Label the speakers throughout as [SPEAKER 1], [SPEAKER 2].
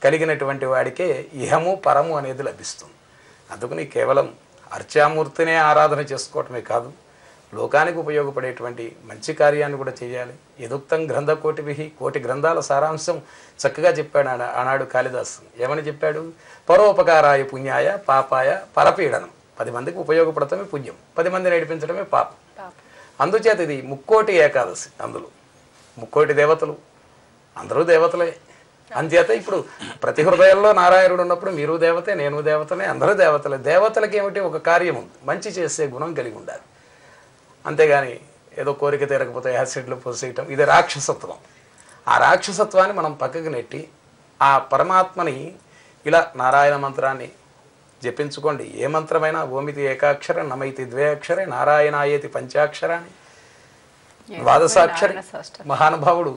[SPEAKER 1] కలిగినటువంటి వాడికే ఇహము పరము అనేది లభిస్తుంది. అందుకని కేవలం అర్చామూర్తినే ఆరాధన చేసుకోవటమే కాదు, లోకానికి ఉపయోగపడేటువంటి మంచి కార్యాన్ని కూడా చేయాలి. యదుక్తం గ్రంథకోటిభి, కోటి గ్రంథాల సారాంశం చక్కగా చెప్పాడు ఆనాడు కాళిదాసు. ఏమని చెప్పాడు? పరోపకారాయ పుణ్యాయ పాపాయ పరపీడనం. 10 మందికి ఉపయోగపడటమే పుణ్యం, 10 మందిని నడిపించడమే పాపం. అందుచేత ఇది ముక్కోటి ఏకాదశి. అందులో ముక్కోటి దేవతలు, అందరూ దేవతలే. అంచేత ఇప్పుడు ప్రతి హృదయంలో నారాయణుడు ఉన్నప్పుడు మీరు దేవతే, నేను దేవతనే, అందరూ దేవతలే. దేవతలకి ఏమిటి? ఒక కార్యం ఉంది, మంచి చేసే గుణం కలిగి ఉండాలి. అంతేగాని ఏదో కోరిక తీరకపోతే యాసిడ్లు పోసేయటం, ఇది రాక్షసత్వం. ఆ రాక్షసత్వాన్ని మనం పక్కకు నెట్టి ఆ పరమాత్మని ఇలా నారాయణ మంత్రాన్ని జపించుకోండి. ఏ మంత్రమైనా ఓమితి ఏకాక్షర, నమైతి ద్వే అక్షరే, నారాయణాయేతి పంచాక్షరాన్ని, ద్వాదశాక్షరి. మహానుభావుడు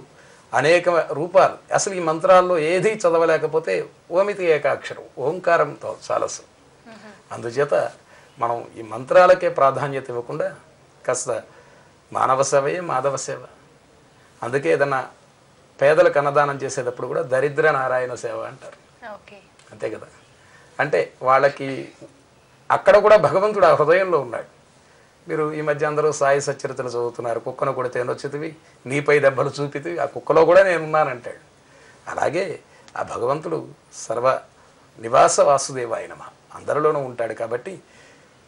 [SPEAKER 1] అనేక రూపాలు. అసలు ఈ మంత్రాల్లో ఏది చదవలేకపోతే ఓమితి ఏకాక్షరం, ఓంకారంతో చాలసు. అందుచేత మనం ఈ మంత్రాలకే ప్రాధాన్యత ఇవ్వకుండా కాస్త మానవ సేవయే మాధవ సేవ. అందుకే ఏదన్నా పేదలకు అన్నదానం చేసేటప్పుడు కూడా దరిద్ర నారాయణ సేవ అంటారు. అంతే కదా. అంటే వాళ్ళకి అక్కడ కూడా భగవంతుడు ఆ హృదయంలో ఉన్నాడు. మీరు ఈ మధ్య అందరూ సాయి సచ్చరితలు చదువుతున్నారు. కుక్కను కూడా తేనొచ్చితివి, నీపై దెబ్బలు చూపితివి, ఆ కుక్కలో కూడా నేనున్నానంటాడు. అలాగే ఆ భగవంతుడు సర్వ నివాస వాసుదేవాయ నమః అందరిలోనూ ఉంటాడు. కాబట్టి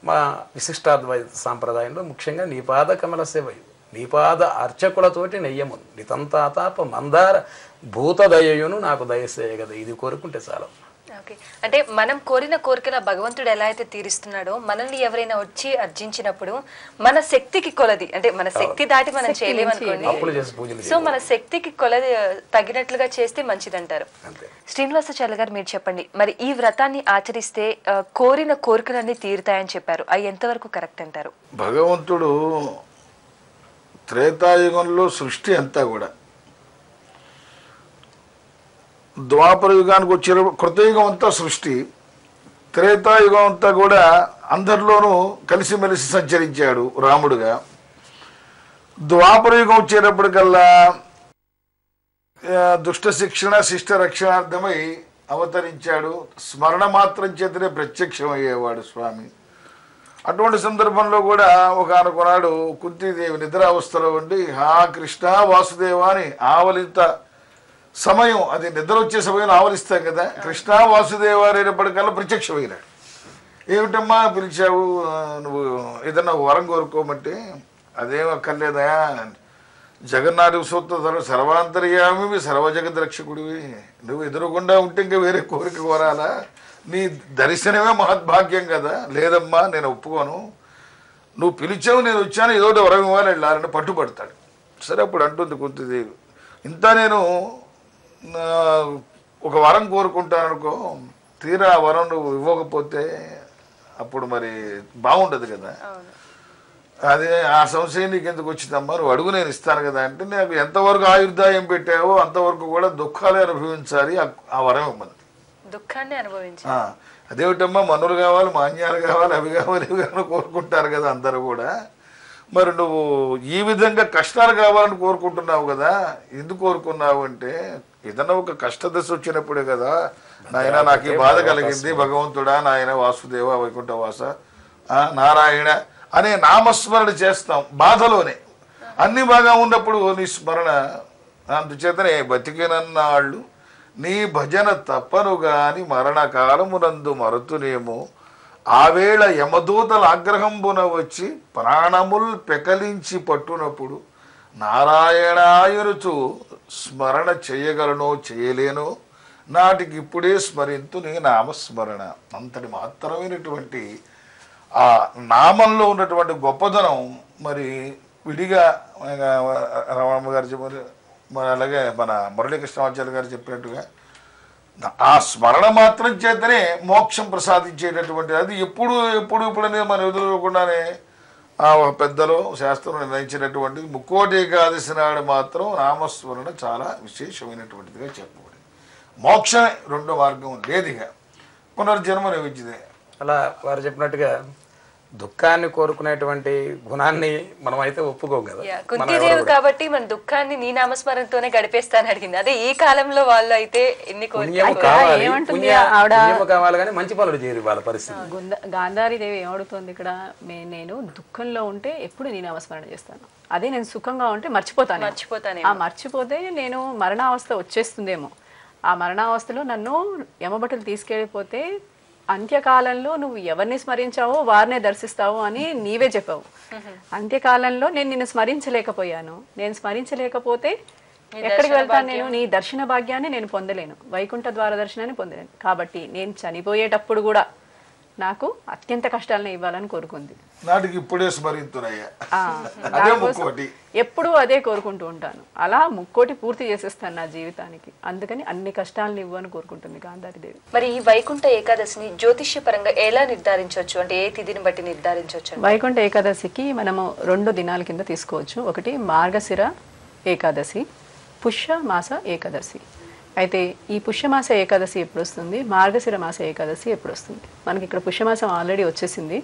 [SPEAKER 1] మా విశిష్టాద్వైత సాంప్రదాయంలో ముఖ్యంగా నీపాద కమల సేవయు, నీపాద అర్చకులతోటి నెయ్యము, నితంతాతాప మందార భూతదయయును నాకు దయసేయగద. ఇది కోరుకుంటే చాలా.
[SPEAKER 2] ఓకే, అంటే మనం కోరిన కోరికల భగవంతుడు ఎలా అయితే తీరుస్తున్నాడో, మనల్ని ఎవరైనా వచ్చి అర్జించినప్పుడు మన శక్తికి కొలది, అంటే మన శక్తి దాటి మనం చేయలేమనుకోండి, సో మన శక్తికి కొలది తగినట్లుగా చేస్తే మంచిదంటారు. శ్రీనివాసాచార్య గారు మీరు చెప్పండి, మరి ఈ వ్రతాన్ని ఆచరిస్తే కోరిన కోరికలన్నీ తీరుతాయని చెప్పారు, అవి ఎంతవరకు కరెక్ట్ అంటారు?
[SPEAKER 3] భగవంతుడు త్రేతాయుగంలో సృష్టి అంతా కూడా, ద్వాపర యుగానికి వచ్చే కృతయుగం అంతా సృష్టి, త్రేతాయుగం అంతా కూడా అందరిలోనూ కలిసిమెలిసి సంచరించాడు రాముడుగా. ద్వాపర యుగం వచ్చేటప్పటికల్లా దుష్ట శిక్షణ శిష్ట రక్షణార్థమై అవతరించాడు. స్మరణ మాత్రం చేతనే ప్రత్యక్షమయ్యేవాడు స్వామి. అటువంటి సందర్భంలో కూడా ఒకనొకనాడు కుంతీదేవి నిద్రావస్థలో ఉండి హా కృష్ణ వాసుదేవ అని ఆవలింత సమయం, అది నిద్ర వచ్చే సమయంలో ఆవలిస్తాం కదా, కృష్ణ వాసుదేవ అనేటప్పటికల్లా ప్రత్యక్షమైనాడు. ఏమిటమ్మా పిలిచావు, నువ్వు ఏదన్నా వరం కోరుకోమంటే, అదేం అక్కర్లేదా, జగన్నాథ సూత్ర సర్వాంతర్యామి సర్వజగత్ రక్షకుడివి, నువ్వు ఎదురుకుండా ఉంటే ఇంకా వేరే కోరిక కోరాలా, నీ దర్శనమే మహద్భాగ్యం కదా. లేదమ్మా నేను ఒప్పుకోను, నువ్వు పిలిచావు నేను వచ్చాను, ఏదో వరం ఇవ్వాలి వెళ్ళాలని పట్టుబడతాడు. సరే అప్పుడు అంటుంది కుంతిదేవి, ఇంత నేను ఒక వరం కోరుకుంటాననుకో, తీరా ఆ వరం నువ్వు ఇవ్వకపోతే అప్పుడు మరి బాగుండదు కదా, అదే ఆ సంశయం నీకు ఎందుకు వచ్చిందమ్మా, నువ్వు అడుగు నేను ఇస్తాను కదా అంటే, నాకు ఎంతవరకు ఆయుర్దాయం పెట్టావో అంతవరకు కూడా దుఃఖాలే అనుభవించాలి, ఆ వరం ఇవ్వదు,
[SPEAKER 2] దుఃఖాన్ని అనుభవించాలి.
[SPEAKER 3] అదేమిటమ్మా మనులు కావాలి, మాన్యాలు కావాలి, అవి కావాలి ఇవి కావాలి కోరుకుంటారు కదా అందరూ కూడా, మరి నువ్వు ఈ విధంగా కష్టాలు కావాలని కోరుకుంటున్నావు కదా, ఎందుకు కోరుకున్నావు అంటే, ఏదన్నా ఒక కష్టదశ వచ్చినప్పుడే కదా నాయన నాకు ఈ బాధ కలిగింది, భగవంతుడా నాయన వాసుదేవ వైకుంఠవాస నారాయణ అనే నామస్మరణ చేస్తాం బాధలోనే. అన్ని బాగా ఉన్నప్పుడు నీ స్మరణ, అందుచేతనే బతికినన్నాళ్ళు నీ భజన తప్పను గాని మరణకాలమునందు మరుతునేమో, ఆవేళ యమదూతల ఆగ్రహంబున వచ్చి ప్రాణముల్ పెకలించి పట్టునప్పుడు నారాయణాయనుచు స్మరణ చేయగలనో చేయలేనో, నాటికి ఇప్పుడే స్మరింతు నీ నామస్మరణ. అంతటి మహత్తరమైనటువంటి ఆ నామంలో ఉన్నటువంటి గొప్పదనం మరి విడిగా రమణ గారు చెప్పారు, అలాగే మన మురళీకృష్ణాచార్య గారు చెప్పినట్టుగా ఆ స్మరణ మాత్రం చేతనే మోక్షం ప్రసాదించేటటువంటి, అది ఎప్పుడనే మనం ఎదురుకోకుండానే ఆ పెద్దలు శాస్త్రం నిర్ణయించినటువంటి ముక్కోటి ఏకాదశి నాడు మాత్రం నామస్మరణ చాలా విశేషమైనటువంటిదిగా చెప్పబడింది. మోక్షమే రెండో మార్గం లేదిగా, పునర్జన్మ లభించింది.
[SPEAKER 1] అలా వారు చెప్పినట్టుగా దుఃఖాన్ని కోరుకునేటువంటి గుణాన్ని మనం అయితే ఒప్పుకోం కదా.
[SPEAKER 2] కుంతిదేవి కాబట్టి మన దుఃఖాన్ని నీ నామస్మరణతోనే గడిపేస్తాను అడిగింది. అదే ఈ కాలంలో వాళ్ళు అయితే ఎన్ని
[SPEAKER 1] కావాలి కానీ మంచి పనులు చేయరు వాళ్ళ పరిస్థితి.
[SPEAKER 4] గాంధారీదేవి ఏమడుగుతుంది ఇక్కడ, నేను దుఃఖంలో ఉంటే ఎప్పుడు నీ నామస్మరణ చేస్తాను, అదే నేను సుఖంగా ఉంటే మర్చిపోతాను. ఆ మర్చిపోతే నేను మరణావస్థ వచ్చేస్తుందేమో, ఆ మరణావస్థలో నన్ను యమభటులు తీసుకెళ్ళిపోతే అంత్యకాలంలో నువ్వు ఎవరిని స్మరించావో వారినే దర్శిస్తావు అని నీవే చెప్పావు. అంత్యకాలంలో నేను నిన్ను స్మరించలేకపోయాను, నేను స్మరించలేకపోతే ఎక్కడికి వెళ్తాను, నేను నీ దర్శన భాగ్యాన్ని నేను పొందలేను, వైకుంఠ ద్వార దర్శనాన్ని పొందలేను. కాబట్టి నేను చనిపోయేటప్పుడు కూడా నాకు అత్యంత కష్టాలను ఇవ్వాలని కోరుకుంది.
[SPEAKER 3] నాటికి ఇప్పుడే స్మరించునయ్యా,
[SPEAKER 4] ఎప్పుడూ అదే కోరుకుంటూ ఉంటాను. అలా ముక్కోటి పూర్తి చేసేస్తాను నా జీవితానికి, అందుకని అన్ని కష్టాలను ఇవ్వని కోరుకుంటుంది గాంధారీదేవి.
[SPEAKER 2] మరి ఈ వైకుంఠ ఏకాదశిని జ్యోతిష్య పరంగా ఎలా నిర్ధారించవచ్చు, అంటే ఏ తిథిని బట్టి నిర్ధారించవచ్చు?
[SPEAKER 4] వైకుంఠ ఏకాదశికి మనము 2 దినాల కింద తీసుకోవచ్చు. ఒకటి మార్గశిర ఏకాదశి, పుష్య మాస ఏకాదశి. అయితే ఈ పుష్యమాస ఏకాదశి ఎప్పుడు వస్తుంది, మార్గశిర మాస ఏకాదశి ఎప్పుడు వస్తుంది? మనకి ఇక్కడ పుష్యమాసం ఆల్రెడీ వచ్చేసింది,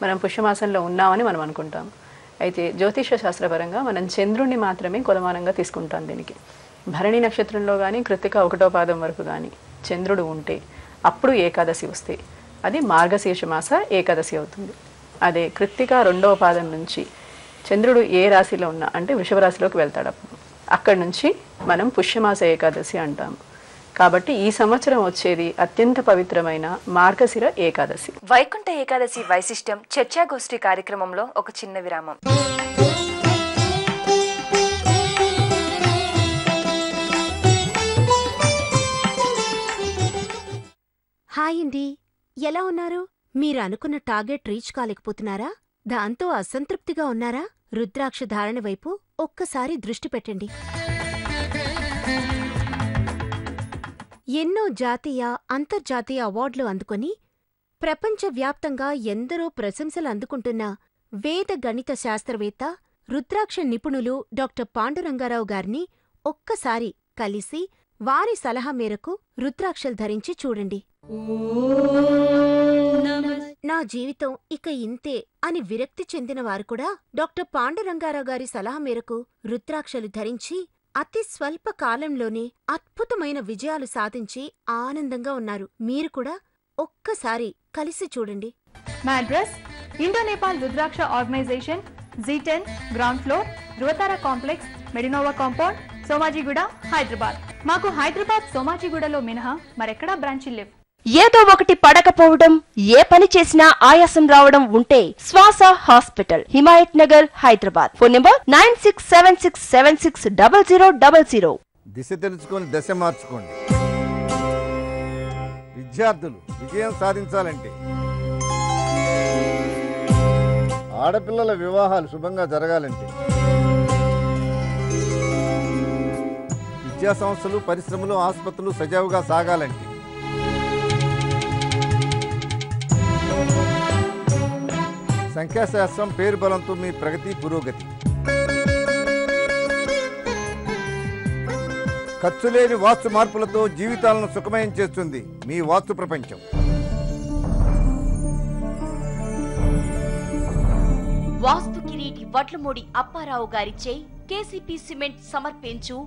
[SPEAKER 4] మనం పుష్యమాసంలో ఉన్నామని మనం అనుకుంటాం. అయితే జ్యోతిష శాస్త్రపరంగా మనం చంద్రుడిని మాత్రమే కొలమానంగా తీసుకుంటాం. దీనికి భరణి నక్షత్రంలో కానీ కృత్తిక 1వ పాదం వరకు కానీ చంద్రుడు ఉంటే అప్పుడు ఏకాదశి వస్తే అది మార్గశీర్ష మాస ఏకాదశి అవుతుంది. అదే కృత్తిక 2వ పాదం నుంచి చంద్రుడు ఏ రాశిలో ఉన్నా అంటే వృషభ రాశిలోకి వెళ్తాడు, అక్కడి నుంచి మనం పుష్యమాస ఏకాదశి అంటాము. కాబట్టి ఈ సంవత్సరం వచ్చేది అత్యంత పవిత్రమైన మార్గశిర ఏకాదశి.
[SPEAKER 2] వైకుంఠ ఏకాదశి వైశిష్టం చర్చాగోష్ఠి కార్యక్రమంలో ఒక చిన్న విరామం.
[SPEAKER 5] హాయ్ అండి, ఎలా ఉన్నారు? మీరు అనుకున్న టార్గెట్ రీచ్ కాలేకపోతున్నారా? దాంతో అసంతృప్తిగా ఉన్నారా? రుద్రాక్ష ధారణ వైపు ఒక్కసారి దృష్టి పెట్టండి. ఎన్నో జాతీయ, అంతర్జాతీయ అవార్డులు అందుకొని ప్రపంచవ్యాప్తంగా ఎందరో ప్రశంసలు అందుకుంటున్న వేద గణిత శాస్త్రవేత్త, రుద్రాక్ష నిపుణులు డాక్టర్ పాండురంగారావు గారిని ఒక్కసారి కలిసి వారి సలహా మేరకు రుద్రాక్షలు ధరించి చూడండి. నా జీవితం ఇక ఇంతే అని విరక్తి చెందిన వారు కూడా డాక్టర్ పాండురంగారావు గారి సలహా మేరకు రుద్రాక్షలు ధరించి అతి స్వల్ప కాలంలోనే అద్భుతమైన విజయాలు సాధించి ఆనందంగా ఉన్నారు. మీరు కూడా ఒక్కసారి కలిసి చూడండి.
[SPEAKER 6] మా address Indo Nepal Rudraksha organisation, Z10 ground floor, Dhruvatara complex, Medinova compound, Somajiguda, Hyderabad. మాకు హైదరాబాద్ సోమాజిగూడలో మినహా మరెక్కడా బ్రాంచీలు లేవు.
[SPEAKER 7] ఏదో ఒకటి పడకపోవడం, ఏ పని చేసినా ఆయాసం రావడం ఉంటే శ్వాస hospital, Himayat Nagar, Hyderabad. Phone number 9676760000.
[SPEAKER 8] దిశ తెలుసుకొని దశ మార్చుకోండి. విద్యార్థులు విజయం సాధించాలంటే, ఆడపిల్లల వివాహాలు శుభంగా జరగాలంటే, విద్యా సంస్థలు, పరిశ్రమలు, ఆసుపత్రులు సజావుగా సాగాలంటే, సంఖ్యాశాస్త్రం పేరు బలంతో మీ ప్రగతి, పురోగతి. ఖర్చు లేని వాస్తు మార్పులతో జీవితాలను సుఖమయం చేస్తుంది మీ వాస్తు ప్రపంచం.
[SPEAKER 7] వాస్తు కిరీటి వడ్లమూడి అప్పారావు గారిచే కేసీపీ సిమెంట్ సమర్పించు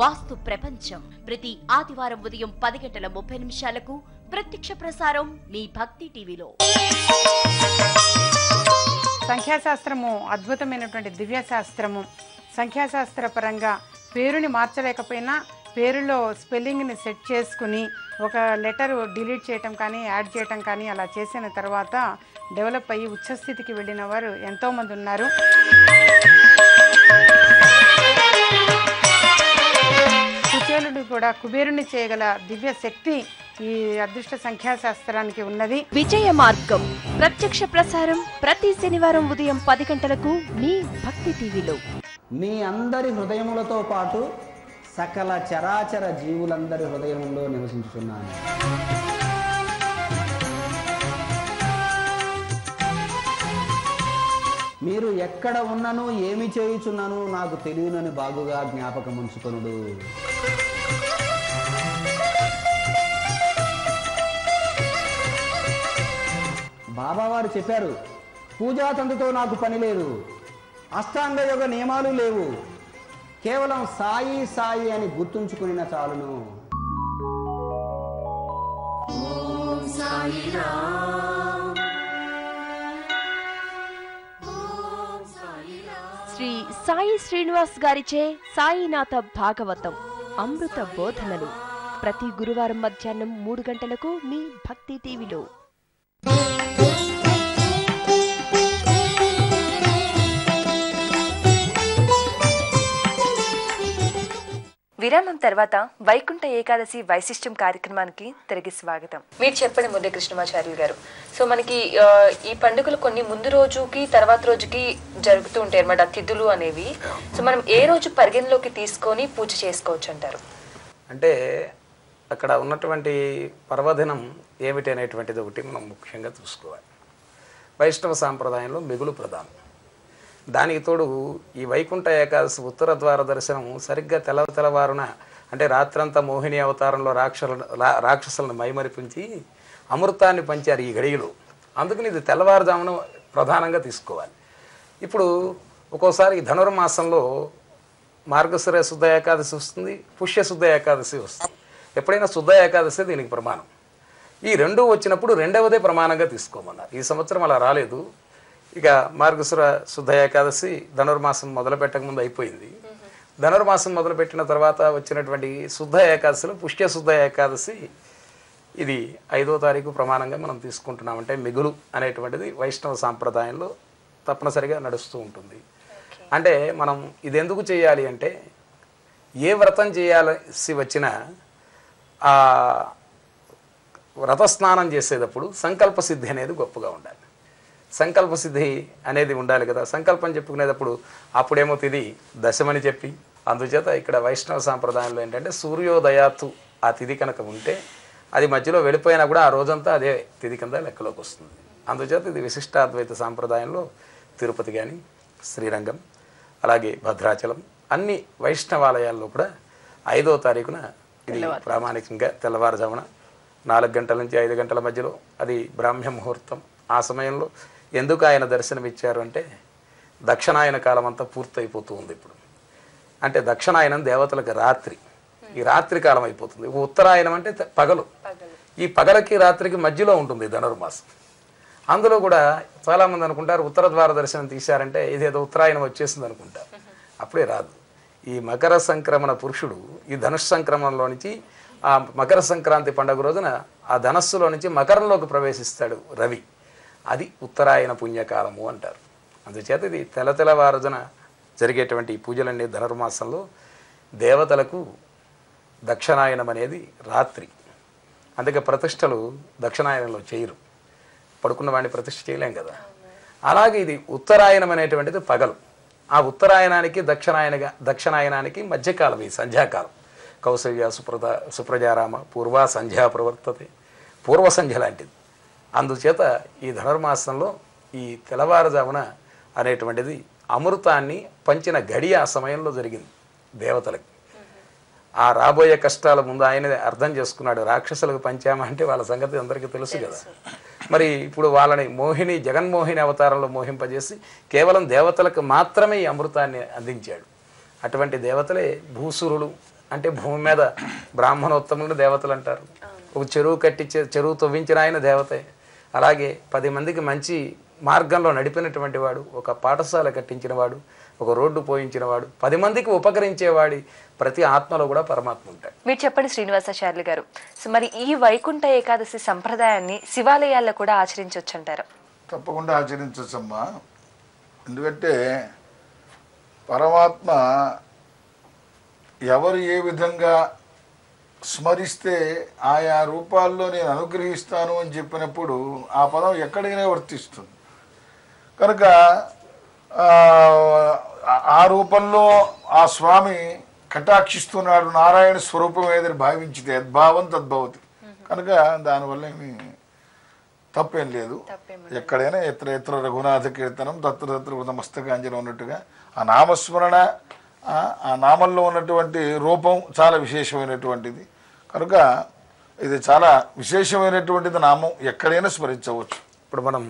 [SPEAKER 7] వాస్తు ప్రపంచం. ప్రతి ఆదివారం ఉదయం 10:30 ప్రత్యక్ష ప్రసారం మీ భక్తి టీవీలో.
[SPEAKER 9] సంఖ్యాశాస్త్రము అద్భుతమైనటువంటి దివ్యశాస్త్రము. సంఖ్యాశాస్త్ర పరంగా పేరుని మార్చలేకపోయినా పేరులో స్పెల్లింగ్ని సెట్ చేసుకుని ఒక లెటర్ డిలీట్ చేయటం కానీ యాడ్ చేయటం కానీ అలా చేసిన తర్వాత డెవలప్ అయ్యి ఉచ్చస్థితికి వెళ్ళిన వారు ఎంతోమంది ఉన్నారు. కుచేలుడు కూడా కుబేరుని చేయగల దివ్య శక్తి ఈ అదృష్ట సంఖ్యాశాస్త్రానికి ఉన్నది.
[SPEAKER 7] విజయ మార్గం ప్రత్యక్ష ప్రసారం ప్రతి శనివారం ఉదయం 10 గంటలకు మీ భక్తి టీవీలో.
[SPEAKER 10] మీ అందరి హృదయములతో పాటు సకల చరాచర జీవులందరి హృదయంలో నివసించుచున్నాను. మీరు ఎక్కడ ఉన్నను ఏమి చేయుచున్నాను నాకు తెలియనని బాగుగా జ్ఞాపకం ఉంచుకొనుడు. బాబావారు చెప్పారు, పూజాతంతుతో నాకు పని లేదు, అష్టాంగ యోగ నియమాలు లేవు. కేవలం సాయి సాయి అని గుర్తుంచుకున్న చాలును.
[SPEAKER 7] శ్రీ సాయి శ్రీనివాస్ గారిచే సాయినాథ భాగవతం అమృత బోధనలు ప్రతి గురువారం మధ్యాహ్నం 3 గంటలకు మీ భక్తి టీవీలో.
[SPEAKER 2] విరామం తర్వాత వైకుంఠ ఏకాదశి వైశిష్టం కార్యక్రమానికి తిరిగి స్వాగతం. మీరు చెప్పండి మురళీ కృష్ణమాచార్యులు గారు. సో మనకి ఈ పండుగలు కొన్ని ముందు రోజుకి తర్వాత రోజుకి జరుగుతూ ఉంటాయి అన్నమాట, తిథులు అనేవి. సో మనం ఏ రోజు పరిగణలోకి తీసుకొని పూజ చేసుకోవచ్చు అంటారు?
[SPEAKER 1] అంటే అక్కడ ఉన్నటువంటి పర్వదినం ఏమిటి అనేటువంటిది ఒకటి మనం ముఖ్యంగా చూసుకోవాలి. వైష్ణవ సాంప్రదాయంలో మిగులు ప్రధానం. దానికి తోడు ఈ వైకుంఠ ఏకాదశి ఉత్తర ద్వార దర్శనం సరిగ్గా తెల్లవారున, అంటే రాత్రంతా మోహిని అవతారంలో రాక్షసులను మైమరిపించి అమృతాన్ని పంచారు ఈ గడియలో. అందుకని ఇది తెల్లవారుజామున ప్రధానంగా తీసుకోవాలి. ఇప్పుడు ఒక్కోసారి ధనుర్మాసంలో మార్గశిర శుద్ధ ఏకాదశి వస్తుంది, పుష్య శుద్ధ ఏకాదశి వస్తుంది. ఎప్పుడైనా శుద్ధ ఏకాదశి దీనికి ప్రమాణం. ఈ రెండు వచ్చినప్పుడు రెండవదే ప్రమాణంగా తీసుకోమన్నారు. ఈ సంవత్సరం అలా రాలేదు. ఇక మార్గశిర శుద్ధ ఏకాదశి ధనుర్మాసం మొదలుపెట్టకముందు అయిపోయింది. ధనుర్మాసం మొదలుపెట్టిన తర్వాత వచ్చినటువంటి శుద్ధ ఏకాదశిలో పుష్య శుద్ధ ఏకాదశి ఇది 5వ తారీఖు ప్రమాణంగా మనం తీసుకుంటున్నాం. అంటే మిగులు అనేటువంటిది వైష్ణవ సాంప్రదాయంలో తప్పనిసరిగా నడుస్తూ ఉంటుంది. అంటే మనం ఇది ఎందుకు చేయాలి అంటే, ఏ వ్రతం చేయాల్సి వచ్చినా ఆ వ్రతస్నానం చేసేటప్పుడు సంకల్ప సిద్ధి అనేది గొప్పగా ఉండాలి. సంకల్ప సిద్ధి అనేది ఉండాలి కదా. సంకల్పం చెప్పుకునేటప్పుడు అప్పుడేమో తిది దశమని చెప్పి, అందుచేత ఇక్కడ వైష్ణవ సాంప్రదాయంలో ఏంటంటే సూర్యోదయాత్తు ఆ తిథి కనుక ఉంటే అది మధ్యలో వెళ్ళిపోయినా కూడా ఆ రోజంతా అదే తిథి కింద లెక్కలోకి వస్తుంది. అందుచేత ఇది విశిష్టాద్వైత సాంప్రదాయంలో తిరుపతి కానీ, శ్రీరంగం, అలాగే భద్రాచలం అన్ని వైష్ణవాలయాల్లో కూడా 5వ తారీఖున ఇది ప్రామాణికంగా తెల్లవారుజామున 4 గంటల నుంచి 5 గంటల మధ్యలో అది బ్రాహ్మ్య ముహూర్తం. ఆ సమయంలో ఎందుకు ఆయన దర్శనమిచ్చారు అంటే, దక్షిణాయన కాలం అంతా పూర్తయిపోతూ ఉంది ఇప్పుడు. అంటే దక్షిణాయనం దేవతలకు రాత్రి, ఈ రాత్రి కాలం అయిపోతుంది. ఉత్తరాయణం అంటే పగలు. ఈ పగలకి రాత్రికి మధ్యలో ఉంటుంది ధనుర్మాసం. అందులో కూడా చాలామంది అనుకుంటారు ఉత్తర ద్వార దర్శనం తీశారంటే ఇదేదో ఉత్తరాయణం వచ్చేసింది అనుకుంటారు. అప్పుడే రాదు. ఈ మకర సంక్రమణ పురుషుడు ఈ ధనుష్ సంక్రమణలో నుంచి ఆ మకర సంక్రాంతి పండుగ రోజున ఆ ధనస్సులో నుంచి మకరంలోకి ప్రవేశిస్తాడు రవి. అది ఉత్తరాయణ పుణ్యకాలము అంటారు. అందుచేత ఇది తెల్లవారుజున జరిగేటువంటి ఈ పూజలన్నీ ధనుర్మాసంలో దేవతలకు దక్షిణాయనం అనేది రాత్రి. అందుకే ప్రతిష్టలు దక్షిణాయనంలో చేయరు, పడుకున్న వాడిని ప్రతిష్ఠ చేయలేం కదా. అలాగే ఇది ఉత్తరాయణం అనేటువంటిది పగలు. ఆ ఉత్తరాయణానికి దక్షిణాయనానికి మధ్యకాలం ఈ సంధ్యాకాలం. కౌసల్య సుప్రజారామ పూర్వ సంధ్యా ప్రవర్తతే, పూర్వ సంధ్య లాంటిది. అందుచేత ఈ ధనుర్మాసంలో ఈ తెల్లవారుజామున అనేటువంటిది అమృతాన్ని పంచిన గడియ ఆ సమయంలో జరిగింది దేవతలకి. ఆ రాబోయే కష్టాల ముందు ఆయన అర్థం చేసుకున్నాడు. రాక్షసులకు పంచామంటే వాళ్ళ సంగతి అందరికీ తెలుసు కదా. మరి ఇప్పుడు వాళ్ళని జగన్మోహిని అవతారంలో మోహింపజేసి కేవలం దేవతలకు మాత్రమే ఈ అమృతాన్ని అందించాడు. అటువంటి దేవతలే భూసురులు. అంటే భూమి మీద బ్రాహ్మణోత్తములను దేవతలు అంటారు. ఒక చెరువు తవ్వించిన ఆయన దేవతే. అలాగే 10 మందికి మంచి మార్గంలో నడిపినటువంటి వాడు, ఒక పాఠశాల కట్టించిన వాడు, ఒక రోడ్డు పోయించిన వాడు, 10 మందికి ఉపకరించేవాడి ప్రతి ఆత్మలో కూడా పరమాత్మ ఉంటాడు.
[SPEAKER 2] మీరు చెప్పండి శ్రీనివాసాచార్యులు గారు. సో మరి ఈ వైకుంఠ ఏకాదశి సంప్రదాయాన్ని శివాలయాల్లో కూడా ఆచరించవచ్చు అంటారు?
[SPEAKER 3] తప్పకుండా ఆచరించవచ్చమ్మా. ఎందుకంటే పరమాత్మ ఎవరు ఏ విధంగా స్మరిస్తే ఆయా రూపాల్లో నేను అనుగ్రహిస్తాను అని చెప్పినప్పుడు ఆ పదం ఎక్కడికైనా వర్తిస్తుంది. కనుక ఆ రూపంలో ఆ స్వామి కటాక్షిస్తున్నాడు. నారాయణ స్వరూపం ఏదని భావించితే యద్భావం తద్భవతి. కనుక దానివల్ల ఏమి తప్పేం లేదు. ఎక్కడైనా ఎత్ర ఎత్ర రఘునాథ కీర్తనం తత్ర తత్ర వృతమస్తకాంజనం ఉన్నట్టుగా ఆ నామస్మరణ, ఆ నామంలో ఉన్నటువంటి రూపం చాలా విశేషమైనటువంటిది. కనుక ఇది చాలా విశేషమైనటువంటిది నామం, ఎక్కడైనా స్మరించవచ్చు.
[SPEAKER 1] ఇప్పుడు మనం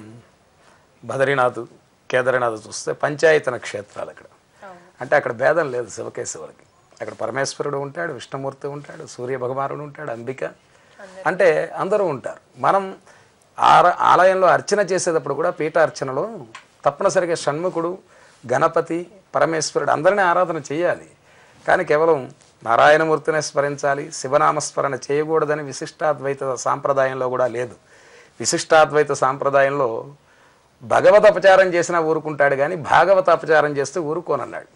[SPEAKER 1] బద్రీనాథ్ కేదార్నాథ్ చూస్తే పంచాయతన క్షేత్రాలు అక్కడ. అంటే అక్కడ భేదం లేదు శివకేశవులకి. అక్కడ పరమేశ్వరుడు ఉంటాడు, విష్ణుమూర్తి ఉంటాడు, సూర్య భగవానుడు ఉంటాడు, అంబిక, అంటే అందరూ ఉంటారు. మనం ఆలయంలో అర్చన చేసేటప్పుడు కూడా పీఠార్చనలో తప్పనిసరిగా షణ్ముఖుడు, గణపతి, పరమేశ్వరుడు అందరినీ ఆరాధన చేయాలి. కానీ కేవలం నారాయణమూర్తినే స్మరించాలి, శివనామస్మరణ చేయకూడదని విశిష్టాద్వైత సాంప్రదాయంలో కూడా లేదు. విశిష్టాద్వైత సాంప్రదాయంలో భగవత అపచారం చేసినా ఊరుకుంటాడు, కానీ భాగవత అపచారం చేస్తే ఊరుకోనన్నాడు.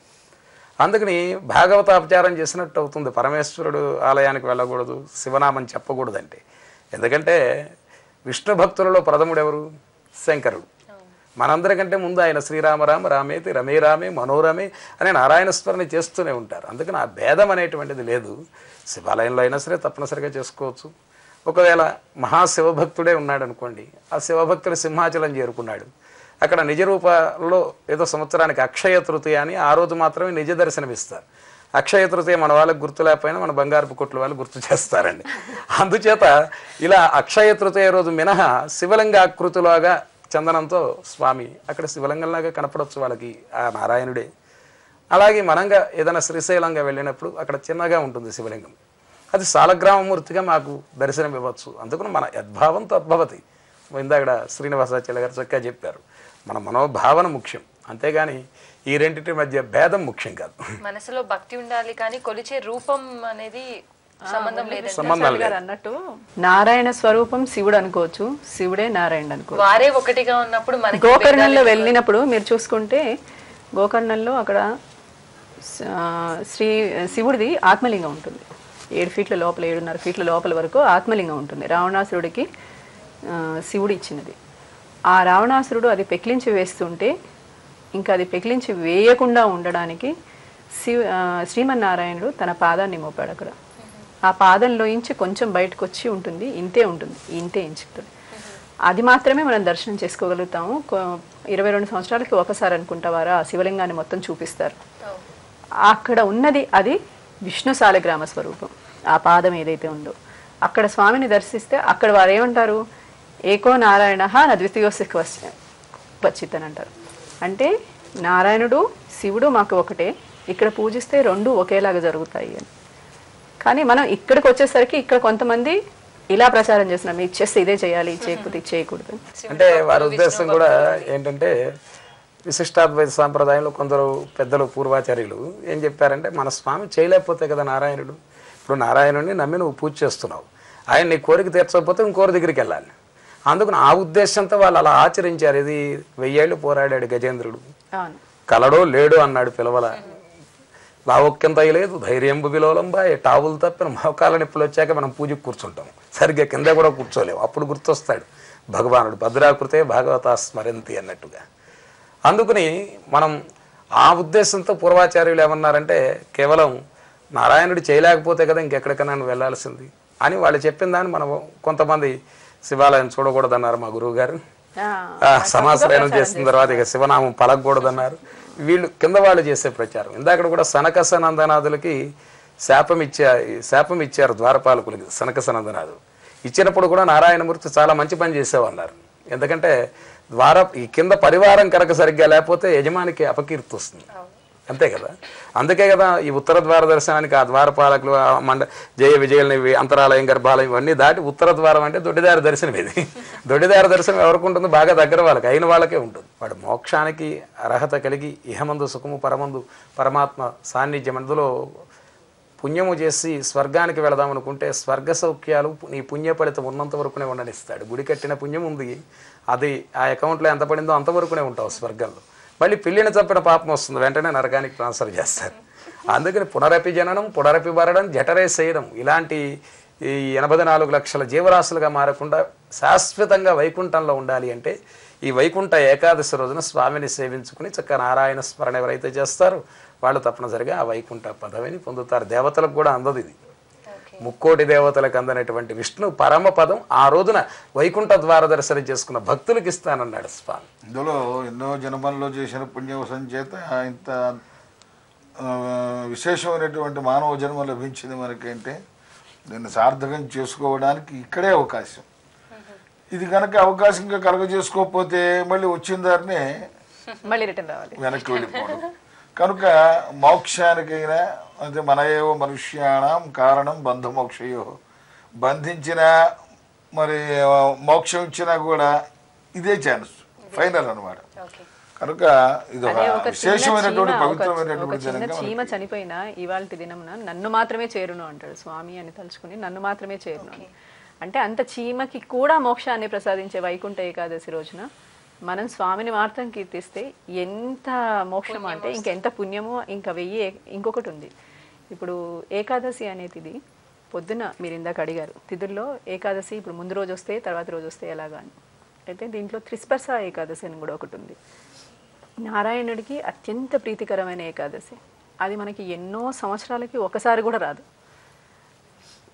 [SPEAKER 1] అందుకని భాగవత అపచారం చేసినట్టు అవుతుంది. పరమేశ్వరుడు ఆలయానికి వెళ్ళకూడదు, శివనామం చెప్పకూడదంటే. ఎందుకంటే విష్ణు భక్తులలో ప్రథముడు ఎవరు? శంకరుడు. మనందరికంటే ముందు ఆయన శ్రీరామరామ రామేతి రమే రామే మనోరమే అనే నారాయణ స్మరణ చేస్తూనే ఉంటారు. అందుకని ఆ భేదం అనేటువంటిది లేదు. శివాలయంలో అయినా సరే తప్పనిసరిగా చేసుకోవచ్చు. ఒకవేళ మహాశివభక్తుడే ఉన్నాడు అనుకోండి, ఆ శివభక్తుడు సింహాచలం చేరుకున్నాడు, అక్కడ నిజ రూపంలో ఏదో సంవత్సరానికి అక్షయ తృతీయ అని ఆ రోజు మాత్రమే నిజ దర్శనం ఇస్తారు. అక్షయ తృతీయ మన వాళ్ళకి గుర్తు లేకపోయినా మన బంగారపు కొట్ల వాళ్ళు గుర్తు చేస్తారండి. అందుచేత ఇలా అక్షయ తృతీయ రోజు మినహా శివలింగాకృతిలాగా చందనంతో స్వామి అక్కడ శివలింగంలాగా కనపడవచ్చు వాళ్ళకి, ఆ నారాయణుడే. అలాగే మనంగా ఏదైనా శ్రీశైలంగా వెళ్ళినప్పుడు అక్కడ చిన్నగా ఉంటుంది శివలింగం, అది సాలగ్రామమూర్తిగా మాకు దర్శనం ఇవ్వచ్చు. అందుకని మన యద్భావం తద్భవతి. ఇందాక శ్రీనివాసాచార్య గారు చక్కగా చెప్పారు, మన మనోభావన ముఖ్యం, అంతేగాని ఈ రెండింటి మధ్య భేదం ముఖ్యం కాదు.
[SPEAKER 2] మనసులో భక్తి ఉండాలి, కానీ కొలిచే రూపం అనేది సంబంధం
[SPEAKER 4] లేదు అన్నట్టు. నారాయణ స్వరూపం శివుడు అనుకోవచ్చు, శివుడే నారాయణ అనుకోవచ్చు.
[SPEAKER 2] వారే ఒకటిగా ఉన్నప్పుడు మనకి
[SPEAKER 4] గోకర్ణంలో వెళ్ళినప్పుడు మీరు చూసుకుంటే గోకర్ణంలో అక్కడ శివుడిది ఆత్మలింగం ఉంటుంది. 7 ఫీట్ల లోపల 7.5 ఫీట్ల లోపల వరకు ఆత్మలింగం ఉంటుంది. రావణాసురుడికి శివుడు ఇచ్చినది. ఆ రావణాసురుడు అది పెకిలించి వేస్తుంటే ఇంకా అది పెకిలించి వేయకుండా ఉండడానికి శ్రీమన్నారాయణుడు తన పాదాన్ని మోపాడు అక్కడ. ఆ పాదంలో ఇంచి కొంచెం బయటకు వచ్చి ఉంటుంది, ఇంతే ఇంచుతుంది. అది మాత్రమే మనం దర్శనం చేసుకోగలుగుతాము. 22 సంవత్సరాలకి ఒకసారి అనుకుంటా వారు ఆ శివలింగాన్ని మొత్తం చూపిస్తారు. అక్కడ ఉన్నది అది విష్ణు సాలగ్రామ స్వరూపం. ఆ పాదం ఏదైతే ఉందో అక్కడ స్వామిని దర్శిస్తే అక్కడ వారు ఏమంటారు? ఏకో నారాయణ అద్వితీయోస్య క్వచిత్ అని అంటారు. అంటే నారాయణుడు శివుడు మాకు ఒకటే, ఇక్కడ పూజిస్తే రెండు ఒకేలాగా జరుగుతాయి అని. కానీ మనం ఇక్కడికి వచ్చేసరికి ఇక్కడ కొంతమంది ఇలా ప్రచారం చేస్తున్నాం, ఇది చేస్తే ఇదే చేయాలి, చేయకపోతే ఇది చేయకూడదు.
[SPEAKER 1] అంటే వారి ఉద్దేశం కూడా ఏంటంటే విశిష్టాద్వైత సాంప్రదాయంలో కొందరు పెద్దలు పూర్వాచార్యులు ఏం చెప్పారంటే, మన స్వామి చేయలేకపోతే కదా నారాయణుడు. ఇప్పుడు నారాయణుడిని నమ్మి నువ్వు పూజ చేస్తున్నావు, ఆయన నీ కోరిక తీర్చకపోతే ఇంకోరి దగ్గరికి వెళ్ళాలి. అందుకని ఆ ఉద్దేశంతో వాళ్ళు అలా ఆచరించారు. ఇది 1000 ఏళ్ళు పోరాడాడు గజేంద్రుడు, కలడో లేడో అన్నాడు పిలవల, లావొక్కెంత లేదు ధైర్యంబు విలోలంబాయే, టావులు తప్పిన మోకాల నిప్పులు వచ్చాక మనం పూజకు కూర్చుంటాం, సరిగ్గా కింద కూడా కూర్చోలేము, అప్పుడు గుర్తొస్తాడు భగవానుడు, భద్రాకృతే భాగవత స్మరంతి అన్నట్టుగా. అందుకని మనం ఆ ఉద్దేశంతో పూర్వాచార్యులు ఏమన్నారంటే, కేవలం నారాయణుడు చేయలేకపోతే కదా ఇంకెక్కడికైనా నువ్వు వెళ్ళాల్సింది అని వాళ్ళు చెప్పిన దాన్ని మనం కొంతమంది శివాలయం చూడకూడదన్నారు మా గురువు గారు, సమాశ్రయణం చేసిన తర్వాత ఇక శివనామం పలకూడదన్నారు. వీళ్ళు కింద వాళ్ళు చేసే ప్రచారం. ఇందాక కూడా సనకసనందనాథులకి శాపం ఇచ్చారు ద్వారపాలకులకి. సనకసనందనాథులు ఇచ్చినప్పుడు కూడా నారాయణమూర్తి చాలా మంచి పని చేసేవన్నారు. ఎందుకంటే ఈ కింద పరివారం కనుక సరిగ్గా లేకపోతే యజమానికి అపకీర్తి వస్తుంది, అంతే కదా. అందుకే కదా ఈ ఉత్తర ద్వార దర్శనానికి ఆ ద్వారపాలకులు జయ విజయల్ని అంతరాలయం గర్భాలయం ఇవన్నీ దాటి ఉత్తర ద్వారం అంటే దొడ్డిదారి దర్శనం. ఇది దొడ్డిదారి దర్శనం ఎవరికి ఉంటుంది? బాగా దగ్గర వాళ్ళకి, అయిన వాళ్ళకే ఉంటుంది. వాడు మోక్షానికి అర్హత కలిగి ఇహమందు సుఖము పరమందు పరమాత్మ సాన్నిధ్యం, అందులో పుణ్యము చేసి స్వర్గానికి వెళదాం అనుకుంటే స్వర్గ సౌఖ్యాలు నీ పుణ్య ఫలితం ఉన్నంత వరకునే ఉండనిస్తాడు. గుడి కట్టిన పుణ్యం ఉంది, అది ఆ అకౌంట్లో ఎంత పడిందో అంతవరకునే ఉంటావు స్వర్గంలో. మళ్ళీ పిల్లిని చంపిన పాపం వస్తుంది, వెంటనే నరకానికి ట్రాన్స్ఫర్ చేస్తారు. అందుకని పునరపి జననం పునరపి మరణం జఠరే చేయడం, ఇలాంటి ఈ 84 లక్షల జీవరాశులుగా మారకుండా శాశ్వతంగా వైకుంఠంలో ఉండాలి అంటే ఈ వైకుంఠ ఏకాదశి రోజున స్వామిని సేవించుకుని చక్కగా నారాయణ స్మరణ ఎవరైతే చేస్తారో వాళ్ళు తప్పనిసరిగా ఆ వైకుంఠ పదవిని పొందుతారు. దేవతలకు కూడా అందదు ఇది, 3 కోటి దేవతలకు అందనటువంటి విష్ణు పరమ పదం ఆ రోజున వైకుంఠ ద్వార దర్శనం చేసుకున్న భక్తులకు ఇస్తానన్నాడు స్వామి.
[SPEAKER 3] ఇందులో ఎన్నో జన్మల్లో చేసిన పుణ్యవసం చేత ఇంత విశేషమైనటువంటి మానవ జన్మ లభించింది మనకేంటే దీన్ని సార్థకం చేసుకోవడానికి ఇక్కడే అవకాశం. ఇది కనుక అవకాశంగా కలగజేసుకోకపోతే మళ్ళీ వచ్చిన దారినే
[SPEAKER 4] మళ్ళీ రిటర్న్ రావాలి,
[SPEAKER 3] వెనక్కి వెళ్ళిపోవడం. కనుక మోక్షానికైనా అంటే మనయేవో మనుష్యాణం కారణం బంధమోక్షయో, బంధించిన మరి మోక్షం ఇచ్చినా కూడా ఇదే ఛాన్స్ ఫైనల్ అనమాట. కనుక ఇది ఒక విశేషమైనటువంటి పవిత్రమైనటువంటి
[SPEAKER 4] చిన్న చీమ చనిపోయినా ఇవాళ దినమున నన్ను మాత్రమే చేరును అంటాడు స్వామి అని తలుచుకుని, నన్ను మాత్రమే చేరును అని. అంటే అంత చీమకి కూడా మోక్షాన్ని ప్రసాదించే వైకుంఠ ఏకాదశి రోజున మనం స్వామిని మాత్రం కీర్తిస్తే ఎంత మోక్షం అంటే ఇంకెంత పుణ్యమో. ఇంకా ఇంకొకటి ఉంది. ఇప్పుడు ఏకాదశి అనేది పొద్దున మీరు ఇందాక అడిగారు తిథుల్లో ఏకాదశి ఇప్పుడు ముందు రోజు వస్తే తర్వాత రోజు వస్తే ఎలాగా అని. అయితే దీంట్లో త్రిస్పర్శ ఏకాదశి అని కూడా ఒకటి ఉంది. నారాయణుడికి అత్యంత ప్రీతికరమైన ఏకాదశి. అది మనకి ఎన్నో సంవత్సరాలకి ఒకసారి కూడా రాదు.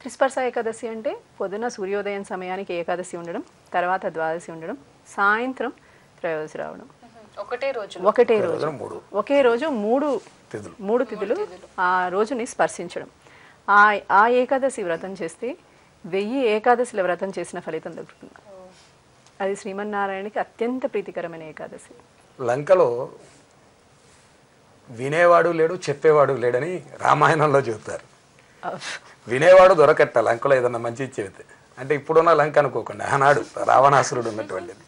[SPEAKER 4] త్రిస్పర్శ ఏకాదశి అంటే పొద్దున సూర్యోదయం సమయానికి ఏకాదశి ఉండడం, తర్వాత ద్వాదశి ఉండడం, సాయంత్రం త్రయోదశి రావడం. ఒకే రోజు ఒకే రోజు మూడు తిథులు ఆ రోజుని స్పర్శించడం. ఆ ఏకాదశి వ్రతం చేస్తే 1000 ఏకాదశిల వ్రతం చేసిన ఫలితం దొరుకుతుంది. అది శ్రీమన్నారాయణకి అత్యంత ప్రీతికరమైన ఏకాదశి.
[SPEAKER 1] లంకలో వినేవాడు లేడు చెప్పేవాడు లేడని రామాయణంలో చెబుతారు. వినేవాడు దొరకట్ట లంకలో ఏదన్నా మంచి చెబితే. అంటే ఇప్పుడున్న లంక అనుకోకుండా ఆనాడు రావణాసురుడు ఉన్నటువంటిది.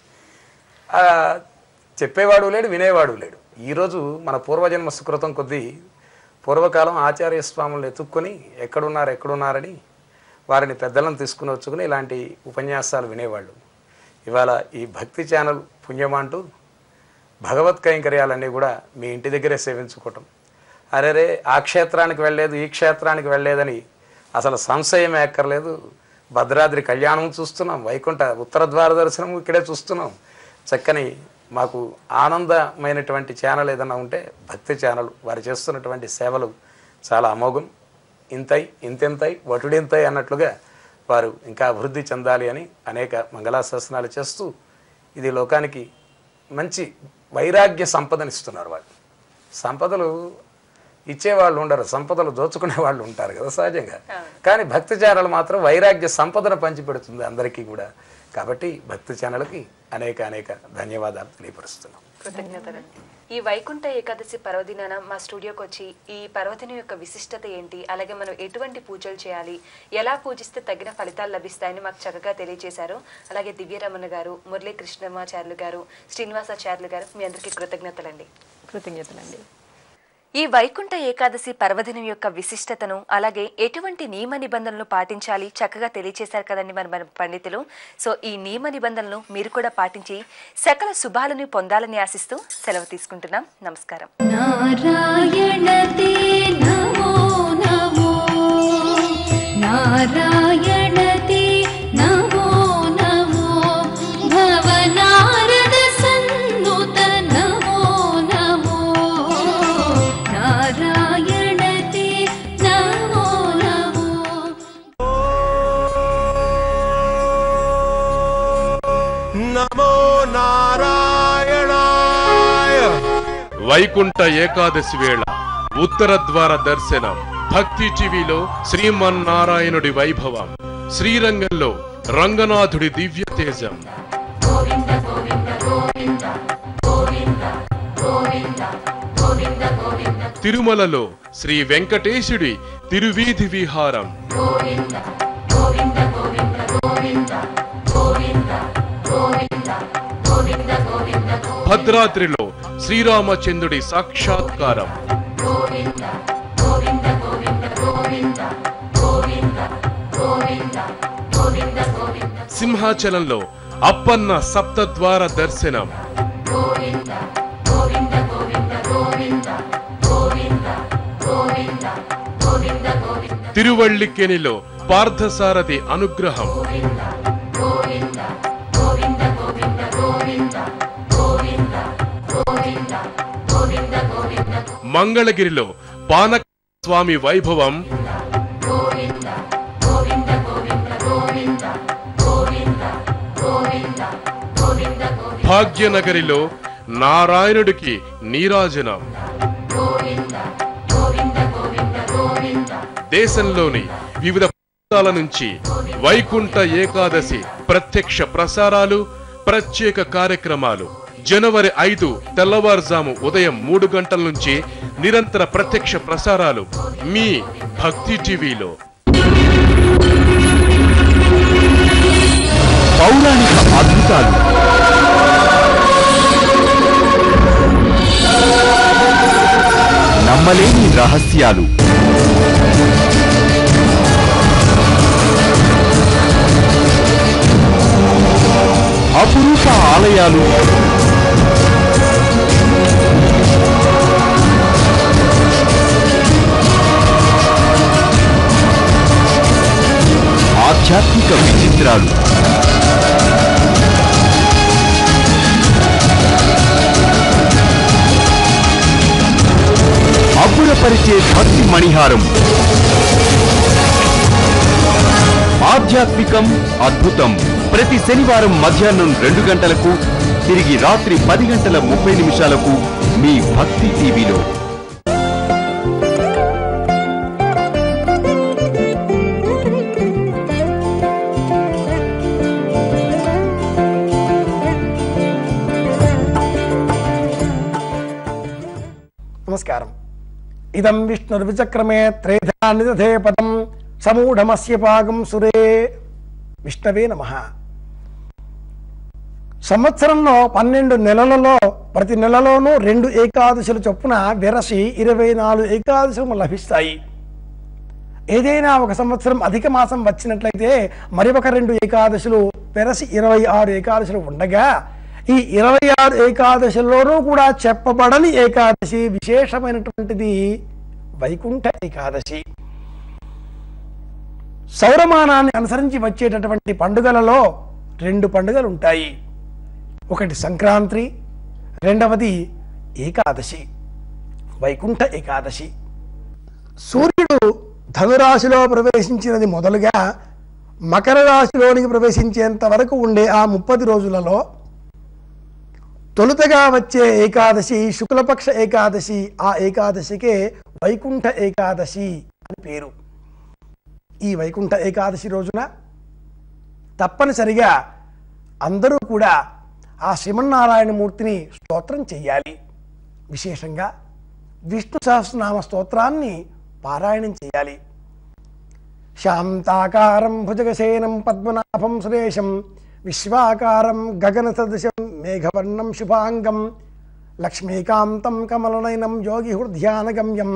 [SPEAKER 1] చెప్పేవాడు లేడు, వినేవాడు లేడు. ఈరోజు మన పూర్వజన్మ సుకృతం కొద్దీ పూర్వకాలం ఆచార్య స్వాములను ఎత్తుక్కొని ఎక్కడున్నారని వారిని పెద్దలను తీసుకుని వచ్చుకుని ఇలాంటి ఉపన్యాసాలు వినేవాళ్ళు. ఇవాళ ఈ భక్తి ఛానల్ పుణ్యమంటూ భగవత్ కైంకర్యాలన్నీ కూడా మీ ఇంటి దగ్గరే సేవించుకోవటం. అరేరే ఆ క్షేత్రానికి వెళ్ళలేదు ఈ క్షేత్రానికి వెళ్ళలేదని అసలు సంశయం ఎక్కర్లేదు. భద్రాద్రి కళ్యాణం చూస్తున్నాం, వైకుంఠ ఉత్తర ద్వార దర్శనం ఇక్కడే చూస్తున్నాం. చక్కని మాకు ఆనందమైనటువంటి ఛానల్ ఏదైనా ఉంటే భక్తి ఛానల్. వారు చేస్తున్నటువంటి సేవలు చాలా అమోఘం. ఇంతెంతై వటుడింతై అన్నట్లుగా వారు ఇంకా అభివృద్ధి చెందాలి అని అనేక మంగళాశాసనాలు చేస్తూ ఇది లోకానికి మంచి వైరాగ్య సంపదనిస్తున్నారు. వాళ్ళు సంపదలు ఇచ్చేవాళ్ళు ఉండరు, సంపదలు దోచుకునే వాళ్ళు ఉంటారు కదా సహజంగా. కానీ భక్తి ఛానల్ మాత్రం వైరాగ్య సంపదను పంచిపెడుతుంది అందరికీ కూడా. కాబట్టి భక్తి ఛానల్కి అనేక ధన్యవాదాలు తెలియపరుస్తున్నాం.
[SPEAKER 2] కృతజ్ఞతలండి. ఈ వైకుంఠ ఏకాదశి పర్వదినాన మా స్టూడియోకి వచ్చి ఈ పర్వదినం యొక్క విశిష్టత ఏంటి, అలాగే మనం ఎటువంటి పూజలు చేయాలి, ఎలా పూజిస్తే తగిన ఫలితాలు లభిస్తాయని మాకు చక్కగా తెలియజేశారు. అలాగే దివ్యరమణ గారు, మురళీ కృష్ణమాచార్యులు గారు, శ్రీనివాసాచార్యులు గారు, మీ అందరికీ కృతజ్ఞతలండి. ఈ వైకుంఠ ఏకాదశి పర్వదినం యొక్క విశిష్టతను అలాగే ఎటువంటి నియమ నిబంధనలు పాటించాలి చక్కగా తెలియచేశారు కదండి మన పండితులు. సో ఈ నియమ నిబంధనలు మీరు కూడా పాటించి సకల శుభాలను పొందాలని ఆశిస్తూ సెలవు తీసుకుంటున్నాం. నమస్కారం. నారాయణతే నమో నమో, నారాయణతే నమో నమో, భవనారద సన్నుత నమో నమో, నారాయణతే నమో నమో.
[SPEAKER 11] నమో నారాయణాయ. వైకుంఠ ఏకాదశి వేళ ఉత్తర ద్వార దర్శనం. భక్తి టీవీలో శ్రీమన్నారాయణుడి వైభవం, శ్రీరంగంలో రంగనాథుడి దివ్య తేజం, తిరుమలలో శ్రీ వెంకటేశుడి తిరువీధి విహారం, భద్రాద్రిలో శ్రీరామచంద్రుడి సాక్షాత్కారం, సింహాచలంలో అప్పన్న సప్తద్వార దర్శనం, తిరువళ్ళికెనిలో పార్థసారథి అనుగ్రహం, మంగళగిరిలో పానక స్వామి వైభవం, భాగ్యనగరిలో నారాయణుడికి నీరాజనం, దేశంలోని వివిధ నుంచి వైకుంఠ ఏకాదశి ప్రత్యక్ష ప్రసారాలు, ప్రత్యేక కార్యక్రమాలు. జనవరి 5 తెల్లవారుజాము ఉదయం 3 గంటల నుంచి నిరంతర ప్రత్యక్ష ప్రసారాలు మీ భక్తి టీవీలో.
[SPEAKER 12] పౌరాణిక అద్భుతాలు, నమ్మలేని రహస్యాలు, అపురూప ఆలయాలు, ఆధ్యాత్మిక విచిత్రాలు, అబ్బురపరిచే భక్తి మణిహారం. ఆధ్యాత్మికం, అద్భుతం. ప్రతి శనివారం మధ్యాహ్నం 2 గంటలకు, తిరిగి రాత్రి 10:30 మీ భక్తి టీవీలో.
[SPEAKER 13] నమస్కారం. ఇదం విష్ణుర్విచక్రమే త్రేధా నిదధే పదం సమూఢమస్య పాగం సురే. విష్ణవే నమః. సంవత్సరంలో 12 నెలలలో ప్రతి నెలలోనూ 2 ఏకాదశులు చొప్పున వెరసి 24 ఏకాదశులు లభిస్తాయి. ఏదైనా ఒక సంవత్సరం అధిక మాసం వచ్చినట్లయితే మరి ఒక 2 ఏకాదశులు వెరసి 26 ఏకాదశులు ఉండగా, ఈ 26 ఏకాదశిలోనూ కూడా చెప్పబడని ఏకాదశి విశేషమైనటువంటిది వైకుంఠ ఏకాదశి. సౌరమానాన్ని అనుసరించి వచ్చేటటువంటి పండుగలలో 2 పండుగలు ఉంటాయి. ఒకటి సంక్రాంతి, రెండవది ఏకాదశి, వైకుంఠ ఏకాదశి. సూర్యుడు ధనురాశిలో ప్రవేశించినది మొదలుగా మకర రాశిలోనికి ప్రవేశించేంత వరకు ఉండే ఆ 30 రోజులలో తొలుతగా వచ్చే ఏకాదశి శుక్లపక్ష ఏకాదశి. ఆ ఏకాదశికే వైకుంఠ ఏకాదశి అని పేరు. ఈ వైకుంఠ ఏకాదశి రోజున తప్పనిసరిగా అందరూ కూడా ఆ శ్రీమన్నారాయణమూర్తిని స్తోత్రం చెయ్యాలి. విశేషంగా విష్ణు సహస్రనామ స్తోత్రాన్ని పారాయణం చేయాలి. శాంతాకారం భుజగశయనం పద్మనాభం సురేశం విశ్వాకారం గగన సదృశం మేఘవర్ణం శుభాంగం లక్ష్మీకాంతం కమలనయనం యోగి హృద్యానగమ్యం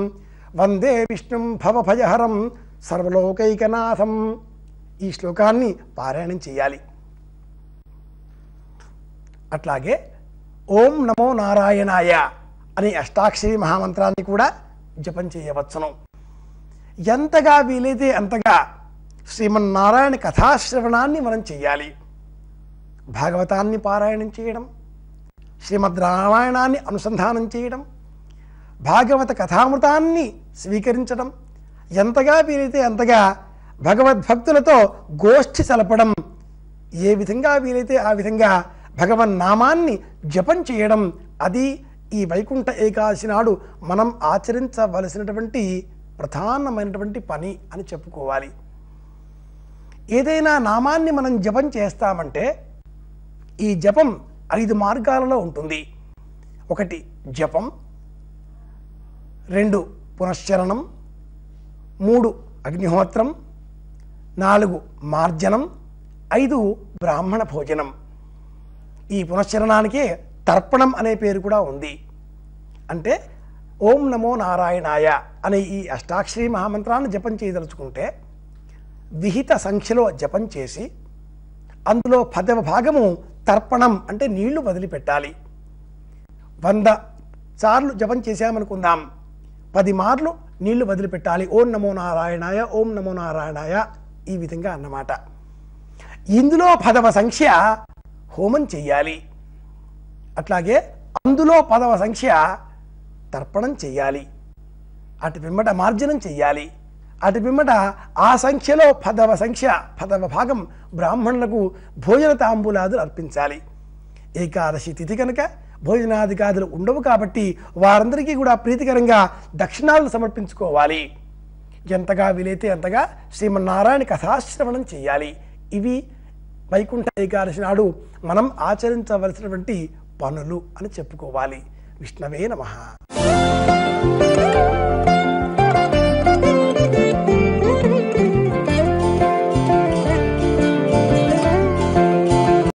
[SPEAKER 13] వందే విష్ణుం భవభయహరం సర్వలోకైకనాథం. ఈ శ్లోకాన్ని పారాయణం చేయాలి. అట్లాగే ఓం నమో నారాయణాయ అనే అష్టాక్షరి మహామంత్రాన్ని కూడా జపం చేయవచ్చును. ఎంతగా వీలైతే అంతగా శ్రీమన్నారాయణ కథాశ్రవణాన్ని మనం చేయాలి. భాగవతాన్ని పారాయణం చేయడం, శ్రీమద్ రామాయణాన్ని అనుసంధానం చేయడం, భాగవత కథామృతాన్ని స్వీకరించడం, ఎంతగా వీలైతే అంతగా భగవద్భక్తులతో గోష్ఠి సలపడం, ఏ విధంగా వీలైతే ఆ విధంగా భగవన్నామాన్ని జపం చేయడం, అది ఈ వైకుంఠ ఏకాదశి నాడు మనం ఆచరించవలసినటువంటి ప్రధానమైనటువంటి పని అని చెప్పుకోవాలి. ఏదైనా నామాన్ని మనం జపం చేస్తామంటే ఈ జపం 5 మార్గాలలో ఉంటుంది. 1 జపం, 2 పునశ్చరణం, 3 అగ్నిహోత్రం, 4 మార్జనం, 5 బ్రాహ్మణ భోజనం. ఈ పునశ్చరణానికే తర్పణం అనే పేరు కూడా ఉంది. అంటే ఓం నమో నారాయణాయ అనే ఈ అష్టాక్షరి మహామంత్రాన్ని జపం చేయదలుచుకుంటే విహిత సంఖ్యలో జపం చేసి అందులో 10వ భాగము తర్పణం అంటే నీళ్లు వదిలిపెట్టాలి. 100 సార్లు జపం చేశామనుకుందాం, 10 మార్లు నీళ్లు వదిలిపెట్టాలి. ఓం నమో నారాయణాయ, ఓం నమో నారాయణాయ, ఈ విధంగా అన్నమాట. ఇందులో 10వ సంఖ్య హోమం చెయ్యాలి. అట్లాగే అందులో 10వ సంఖ్య తర్పణం చెయ్యాలి. అటు పిమ్మట మార్జనం చెయ్యాలి. అటు పిమ్మట ఆ సంఖ్యలో 10వ సంఖ్య 10వ భాగం బ్రాహ్మణులకు భోజన తాంబూలాదులు అర్పించాలి. ఏకాదశి తిథి కనుక భోజనాదికాదులు ఉండవు కాబట్టి వారందరికీ కూడా ప్రీతికరంగా దక్షిణాలను సమర్పించుకోవాలి. ఎంతగా వీలైతే అంతగా శ్రీమన్నారాయణ కథాశ్రవణం చేయాలి. ఇవి వైకుంఠ ఏకాదశి నాడు మనం ఆచరించవలసినటువంటి పనులు అని చెప్పుకోవాలి. విష్ణవే నమః.